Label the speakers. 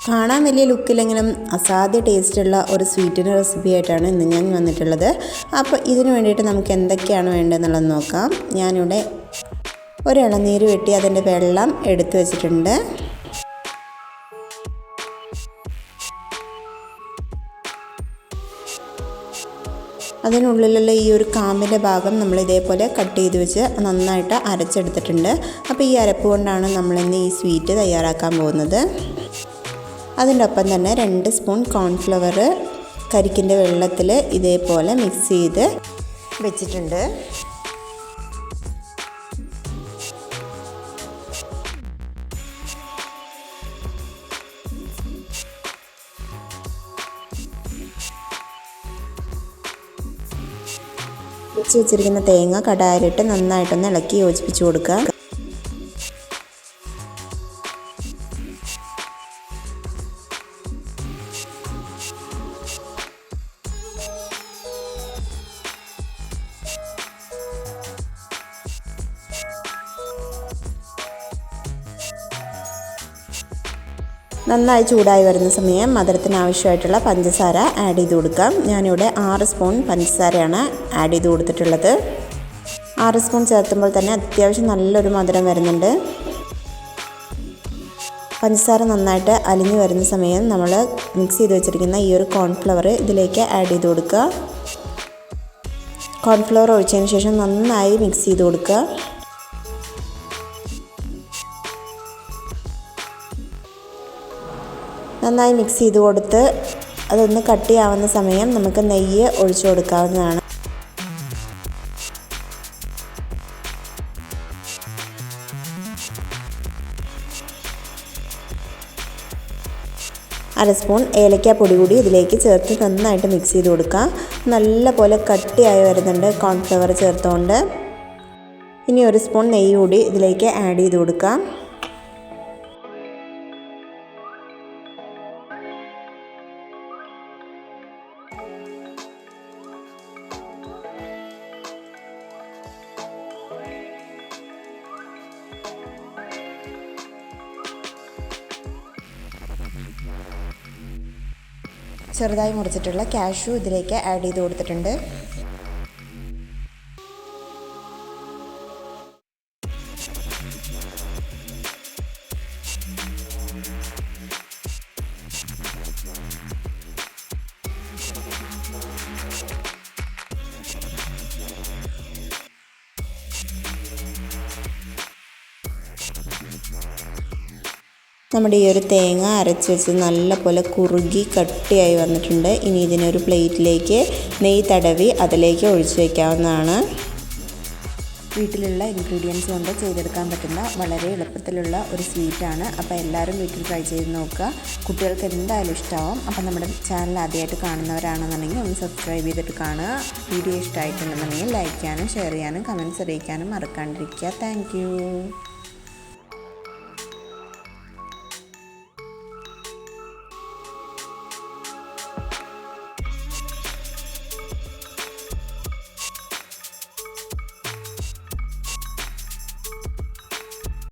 Speaker 1: കാണാൻ വലിയ ലുക്കിലെങ്കിലും അസാധ്യ ടേസ്റ്റുള്ള ഒരു സ്വീറ്റിൻ്റെ റെസിപ്പി ആയിട്ടാണ് ഇന്ന് ഞാൻ വന്നിട്ടുള്ളത്. അപ്പോൾ ഇതിന് വേണ്ടിയിട്ട് നമുക്ക് എന്തൊക്കെയാണ് വേണ്ടതെന്നുള്ളത് നോക്കാം. ഞാനിവിടെ ഒരു ഇളനീര് വെട്ടി അതിൻ്റെ വെള്ളം എടുത്തു വെച്ചിട്ടുണ്ട്. അതിനുള്ളിലുള്ള ഈ ഒരു കാമ്പിൻ്റെ ഭാഗം നമ്മൾ ഇതേപോലെ കട്ട് ചെയ്ത് വെച്ച് നന്നായിട്ട് അരച്ചെടുത്തിട്ടുണ്ട്. അപ്പോൾ ഈ അരപ്പ് കൊണ്ടാണ് നമ്മളിന്ന് ഈ സ്വീറ്റ് തയ്യാറാക്കാൻ പോകുന്നത്. അതിൻ്റെ ഒപ്പം തന്നെ 2 സ്പൂൺ കോൺഫ്ലവർ കരിക്കിൻ്റെ വെള്ളത്തിൽ ഇതേപോലെ മിക്സ് ചെയ്ത് വെച്ചിട്ടുണ്ട്. വെച്ചിരിക്കുന്ന തേങ്ങ കടായിലിട്ട് നന്നായിട്ടൊന്ന് ഇളക്കി യോജിപ്പിച്ച് കൊടുക്കുക. നന്നായി ചൂടായി വരുന്ന സമയം മധുരത്തിന് ആവശ്യമായിട്ടുള്ള പഞ്ചസാര ആഡ് ചെയ്ത് കൊടുക്കാം. ഞാനിവിടെ 6 സ്പൂൺ പഞ്ചസാരയാണ് ആഡ് ചെയ്ത് കൊടുത്തിട്ടുള്ളത്. 6 സ്പൂൺ ചേർത്തുമ്പോൾ തന്നെ അത്യാവശ്യം നല്ലൊരു മധുരം വരുന്നുണ്ട്. പഞ്ചസാര നന്നായിട്ട് അലിഞ്ഞു വരുന്ന സമയം നമ്മൾ മിക്സ് ചെയ്ത് വെച്ചിരിക്കുന്ന ഈ ഒരു കോൺഫ്ലവർ ഇതിലേക്ക് ആഡ് ചെയ്ത് കൊടുക്കുക. കോൺഫ്ലവർ ഒഴിച്ചതിന് ശേഷം നന്നായി മിക്സ് ചെയ്ത് കൊടുക്കുക. നന്നായി മിക്സ് ചെയ്ത് കൊടുത്ത് അതൊന്ന് കട്ടിയാവുന്ന സമയം നമുക്ക് നെയ്യ് ഒഴിച്ചു കൊടുക്കാവുന്നതാണ്. അര സ്പൂൺ ഏലക്കാപ്പൊടി കൂടി ഇതിലേക്ക് ചേർത്ത് നന്നായിട്ട് മിക്സ് ചെയ്ത് കൊടുക്കുക. നല്ല പോലെ കട്ടിയായി വരുന്നുണ്ട് കോൺഫ്ലവർ ചേർത്തുകൊണ്ട്. ഇനി 1 സ്പൂൺ നെയ്യ് കൂടി ഇതിലേക്ക് ആഡ് ചെയ്ത് കൊടുക്കാം. ചെറുതായി മുറിച്ചിട്ടുള്ള കാഷ്യൂ ഇതിലേക്ക് ആഡ് ചെയ്ത് കൊടുത്തിട്ടുണ്ട്. നമ്മുടെ ഈ ഒരു തേങ്ങ അരച്ച് വെച്ച് നല്ല പോലെ കുറുകി കട്ടിയായി വന്നിട്ടുണ്ട്. ഇനി ഇതിനൊരു പ്ലേറ്റിലേക്ക് നെയ്യ് തടവി അതിലേക്ക് ഒഴിച്ച് വയ്ക്കാവുന്നതാണ്. വീട്ടിലുള്ള ഇൻഗ്രീഡിയൻസ് കൊണ്ട് ചെയ്തെടുക്കാൻ പറ്റുന്ന വളരെ എളുപ്പത്തിലുള്ള ഒരു സ്വീറ്റാണ്. അപ്പോൾ എല്ലാവരും വീട്ടിൽ ട്രൈ ചെയ്ത് നോക്കുക. കുട്ടികൾക്ക് എന്തായാലും ഇഷ്ടമാവും. അപ്പോൾ നമ്മുടെ ചാനൽ ആദ്യമായിട്ട് കാണുന്നവരാണെന്നുണ്ടെങ്കിൽ ഒന്ന് സബ്സ്ക്രൈബ് ചെയ്തിട്ട് കാണുക. വീഡിയോ ഇഷ്ടമായിട്ടുണ്ടെന്നുണ്ടെങ്കിൽ ലൈക്ക് ചെയ്യാനും ഷെയർ ചെയ്യാനും കമൻറ്റ്സ് അറിയിക്കാനും മറക്കാണ്ടിരിക്കുക. Thank you.